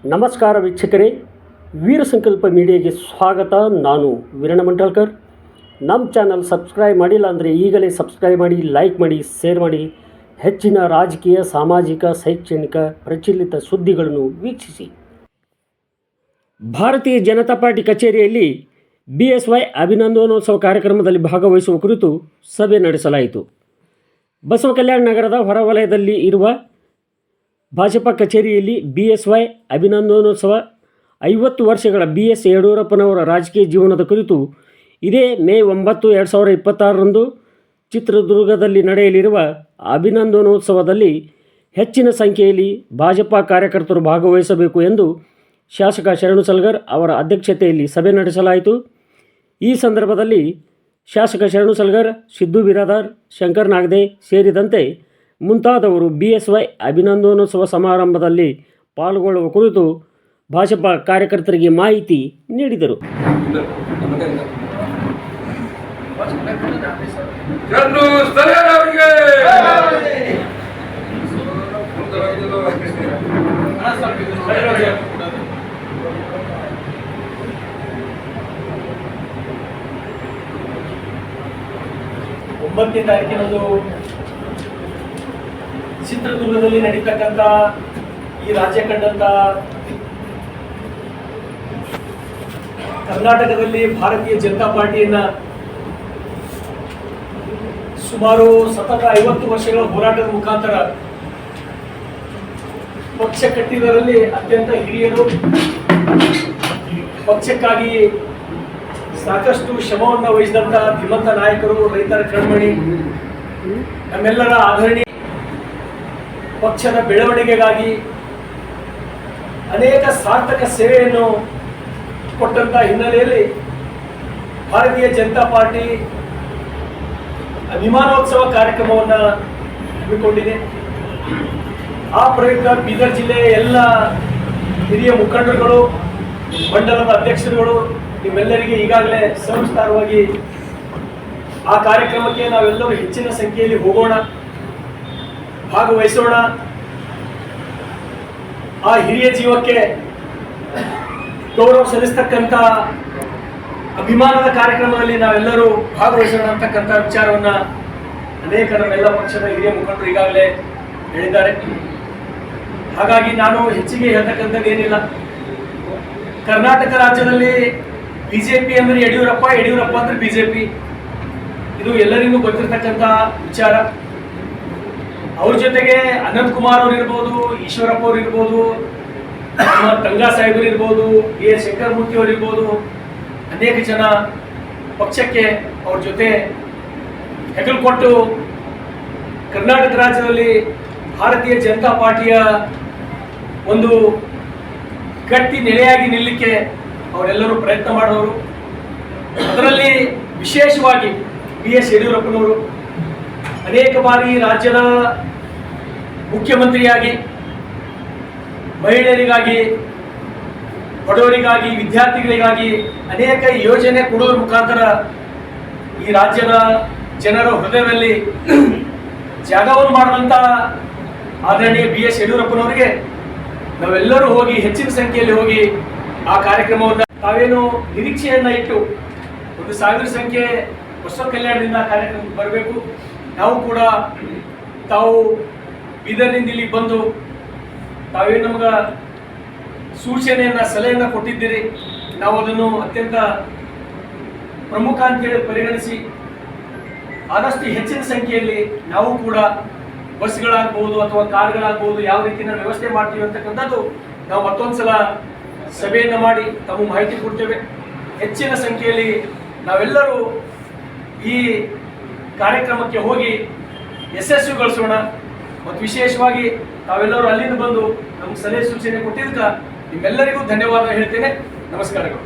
ನಮಸ್ಕಾರ ವೀಕ್ಷಕರೇ, ವೀರ ಸಂಕಲ್ಪ ಮೀಡಿಯಾಗೆ ಸ್ವಾಗತ. ನಾನು ವೀರಣ್ಣ ಮಂಟಲ್ಕರ್. ನಮ್ಮ ಚಾನಲ್ ಸಬ್ಸ್ಕ್ರೈಬ್ ಮಾಡಿಲ್ಲ ಅಂದರೆ ಈಗಲೇ ಸಬ್ಸ್ಕ್ರೈಬ್ ಮಾಡಿ, ಲೈಕ್ ಮಾಡಿ, ಶೇರ್ ಮಾಡಿ. ಹೆಚ್ಚಿನ ರಾಜಕೀಯ, ಸಾಮಾಜಿಕ, ಶೈಕ್ಷಣಿಕ ಪ್ರಚಲಿತ ಸುದ್ದಿಗಳನ್ನು ವೀಕ್ಷಿಸಿ. ಭಾರತೀಯ ಜನತಾ ಪಾರ್ಟಿ ಕಚೇರಿಯಲ್ಲಿ BSY ಅಭಿನಂದನೋತ್ಸವ ಕಾರ್ಯಕ್ರಮದಲ್ಲಿ ಭಾಗವಹಿಸುವ ಕುರಿತು ಸಭೆ ನಡೆಸಲಾಯಿತು. ಬಸವ ಕಲ್ಯಾಣ ನಗರದ ಹೊರವಲಯದಲ್ಲಿ ಇರುವ ಭಾಜಪ ಕಚೇರಿಯಲ್ಲಿ BSY ಅಭಿನಂದನೋತ್ಸವ 50 ವರ್ಷಗಳ BS ಯಡಿಯೂರಪ್ಪನವರ ರಾಜಕೀಯ ಜೀವನದ ಕುರಿತು ಇದೇ ಮೇ 9, 2026ರಂದು ಚಿತ್ರದುರ್ಗದಲ್ಲಿ ನಡೆಯಲಿರುವ ಅಭಿನಂದನೋತ್ಸವದಲ್ಲಿ ಹೆಚ್ಚಿನ ಸಂಖ್ಯೆಯಲ್ಲಿ ಭಾಜಪ ಕಾರ್ಯಕರ್ತರು ಭಾಗವಹಿಸಬೇಕು ಎಂದು ಶಾಸಕ ಶರಣು ಸಲಗರ್ ಅವರ ಅಧ್ಯಕ್ಷತೆಯಲ್ಲಿ ಸಭೆ ನಡೆಸಲಾಯಿತು. ಈ ಸಂದರ್ಭದಲ್ಲಿ ಶಾಸಕ ಶರಣು ಸಲಗರ್, ಸಿದ್ದು ಬಿರಾದಾರ್, ಶಂಕರ್ ನಾಗದೆ ಸೇರಿದಂತೆ ಮುಂತಾದವರು BSY ಅಭಿನಂದನೋತ್ಸವ ಸಮಾರಂಭದಲ್ಲಿ ಪಾಲ್ಗೊಳ್ಳುವ ಕುರಿತು ಭಾಜಪ ಕಾರ್ಯಕರ್ತರಿಗೆ ಮಾಹಿತಿ ನೀಡಿದರು. ಒಂಬತ್ತನೇ ತಾರೀಕಿನಂದು ಚಿತ್ರದುರ್ಗದಲ್ಲಿ ನಡೀತಕ್ಕಂಥ ಈ ರಾಜ್ಯ ಕಂಡಂತ ಕರ್ನಾಟಕದಲ್ಲಿ ಭಾರತೀಯ ಜನತಾ ಪಾರ್ಟಿಯನ್ನ ಸುಮಾರು ಸತತ 50 ವರ್ಷಗಳ ಹೋರಾಟದ ಮುಖಾಂತರ ಪಕ್ಷ ಕಟ್ಟಿದರಲ್ಲಿ ಅತ್ಯಂತ ಹಿರಿಯರು, ಪಕ್ಷಕ್ಕಾಗಿ ಸಾಕಷ್ಟು ಶ್ರಮವನ್ನು ವಹಿಸಿದಂತ ಧೀಮಂತ ನಾಯಕರು, ರೈತರ ಕಣ್ಮಣಿ, ನಮ್ಮೆಲ್ಲರ ಆಧರಣೀಯ ಪಕ್ಷದ ಬೆಳವಣಿಗೆಗಾಗಿ ಅನೇಕ ಸಾರ್ಥಕ ಸೇವೆಯನ್ನು ಕೊಟ್ಟಂತ ಹಿನ್ನೆಲೆಯಲ್ಲಿ ಭಾರತೀಯ ಜನತಾ ಪಾರ್ಟಿ ಅಭಿಮಾನೋತ್ಸವ ಕಾರ್ಯಕ್ರಮವನ್ನು ಹಮ್ಮಿಕೊಂಡಿದೆ. ಆ ಪ್ರಯುಕ್ತ ಬೀದರ್ ಜಿಲ್ಲೆಯ ಎಲ್ಲ ಹಿರಿಯ ಮುಖಂಡರುಗಳು, ಮಂಡಲದ ಅಧ್ಯಕ್ಷರುಗಳು, ನಿಮ್ಮೆಲ್ಲರಿಗೆ ಈಗಾಗಲೇ ಸವಿಸ್ತಾರವಾಗಿ ಆ ಕಾರ್ಯಕ್ರಮಕ್ಕೆ ನಾವೆಲ್ಲರೂ ಹೆಚ್ಚಿನ ಸಂಖ್ಯೆಯಲ್ಲಿ ಹೋಗೋಣ, ಭಾಗವಹಿಸೋಣ. ಆ ಹಿರಿಯ ಜೀವಕ್ಕೆ ಗೌರವ ಸಲ್ಲಿಸ್ತಕ್ಕಂಥ ಅಭಿಮಾನದ ಕಾರ್ಯಕ್ರಮದಲ್ಲಿ ನಾವೆಲ್ಲರೂ ಭಾಗವಹಿಸೋಣ ಅಂತಕ್ಕಂಥ ವಿಚಾರವನ್ನ ಅನೇಕ ನಮ್ಮೆಲ್ಲ ಪಕ್ಷದ ಹಿರಿಯ ಮುಖಂಡರು ಈಗಾಗಲೇ ಹೇಳಿದ್ದಾರೆ. ಹಾಗಾಗಿ ನಾನು ಹೆಚ್ಚಿಗೆ ಹೇಳ್ತಕ್ಕಂಥದ್ದೇನಿಲ್ಲ. ಕರ್ನಾಟಕ ರಾಜ್ಯದಲ್ಲಿ BJP ಅಂದ್ರೆ ಯಡಿಯೂರಪ್ಪ, ಯಡಿಯೂರಪ್ಪ ಅಂದ್ರೆ BJP, ಇದು ಎಲ್ಲರಿಗೂ ಗೊತ್ತಿರತಕ್ಕಂಥ ವಿಚಾರ. ಅವ್ರ ಜೊತೆಗೆ ಅನಂತ್ ಕುಮಾರ್ ಅವರು ಇರ್ಬೋದು, ಈಶ್ವರಪ್ಪ ಅವರು ಇರ್ಬೋದು, ತಂಗಾ ಸಾಹೇಬರು ಇರ್ಬೋದು, BS ಶಂಕರಮೂರ್ತಿ ಅವರು ಇರ್ಬೋದು, ಅನೇಕ ಜನ ಪಕ್ಷಕ್ಕೆ ಅವ್ರ ಜೊತೆ ಹೆಗಲು ಕೊಟ್ಟು ಕರ್ನಾಟಕ ರಾಜ್ಯದಲ್ಲಿ ಭಾರತೀಯ ಜನತಾ ಪಾರ್ಟಿಯ ಒಂದು ಗಟ್ಟಿ ನೆಲೆಯಾಗಿ ನಿಲ್ಲಕ್ಕೆ ಅವರೆಲ್ಲರೂ ಪ್ರಯತ್ನ ಮಾಡೋರು. ಅದರಲ್ಲಿ ವಿಶೇಷವಾಗಿ BS ಯಡಿಯೂರಪ್ಪನವರು ಅನೇಕ ಬಾರಿ ರಾಜ್ಯದ ಮುಖ್ಯಮಂತ್ರಿಯಾಗಿ ಮಹಿಳೆಯರಿಗಾಗಿ, ಬಡವರಿಗಾಗಿ, ವಿದ್ಯಾರ್ಥಿಗಳಿಗಾಗಿ ಅನೇಕ ಯೋಜನೆ ಕೊಡುವ ಮುಖಾಂತರ ಈ ರಾಜ್ಯದ ಜನರ ಹೃದಯದಲ್ಲಿ ಜಾಗವನ್ನು ಮಾಡುವಂತ ಆದರಣೀಯ BS ಯಡಿಯೂರಪ್ಪನವರಿಗೆ ನಾವೆಲ್ಲರೂ ಹೋಗಿ ಹೆಚ್ಚಿನ ಸಂಖ್ಯೆಯಲ್ಲಿ ಹೋಗಿ ಆ ಕಾರ್ಯಕ್ರಮವನ್ನು ತಾವೇನು ನಿರೀಕ್ಷೆಯನ್ನ ಇಟ್ಟು 1000 ಸಂಖ್ಯೆ ಬಸವ ಕಲ್ಯಾಣದಿಂದ ಕಾರ್ಯಕ್ರಮಕ್ಕೆ ಬರಬೇಕು. ನಾವು ಕೂಡ ತಾವು ಬೀದರ್ನಿಂದ ಇಲ್ಲಿ ಬಂದು ತಾವೇನು ನಮ್ಗೆ ಸೂಚನೆಯನ್ನ, ಸಲಹೆಯನ್ನ ಕೊಟ್ಟಿದ್ದೀರಿ, ನಾವು ಅದನ್ನು ಅತ್ಯಂತ ಪ್ರಮುಖ ಅಂತೇಳಿ ಪರಿಗಣಿಸಿ ಆದಷ್ಟು ಹೆಚ್ಚಿನ ಸಂಖ್ಯೆಯಲ್ಲಿ ನಾವು ಕೂಡ ಬಸ್ಗಳಾಗ್ಬೋದು ಅಥವಾ ಕಾರ್ಗಳಾಗ್ಬೋದು ಯಾವ ರೀತಿ ನಾವು ವ್ಯವಸ್ಥೆ ಮಾಡ್ತೀವಿ ಅಂತಕ್ಕಂಥದ್ದು ನಾವು ಮತ್ತೊಂದ್ಸಲ ಸಭೆಯನ್ನು ಮಾಡಿ ತಮ್ಮ ಮಾಹಿತಿ ಕೊಡ್ತೇವೆ. ಹೆಚ್ಚಿನ ಸಂಖ್ಯೆಯಲ್ಲಿ ನಾವೆಲ್ಲರೂ ಈ ಕಾರ್ಯಕ್ರಮಕ್ಕೆ ಹೋಗಿ ಯಶಸ್ವಿಗೊಳಿಸೋಣ. ಮತ್ತು ವಿಶೇಷವಾಗಿ ತಾವೆಲ್ಲರೂ ಅಲ್ಲಿಂದ ಬಂದು ನಮ್ಗೆ ಸಲಹೆ ಸೂಚನೆ ಕೊಟ್ಟಿದ್ದಕ್ಕೆ ನಿಮ್ಮೆಲ್ಲರಿಗೂ ಧನ್ಯವಾದ ಹೇಳ್ತೇನೆ. ನಮಸ್ಕಾರಗಳು.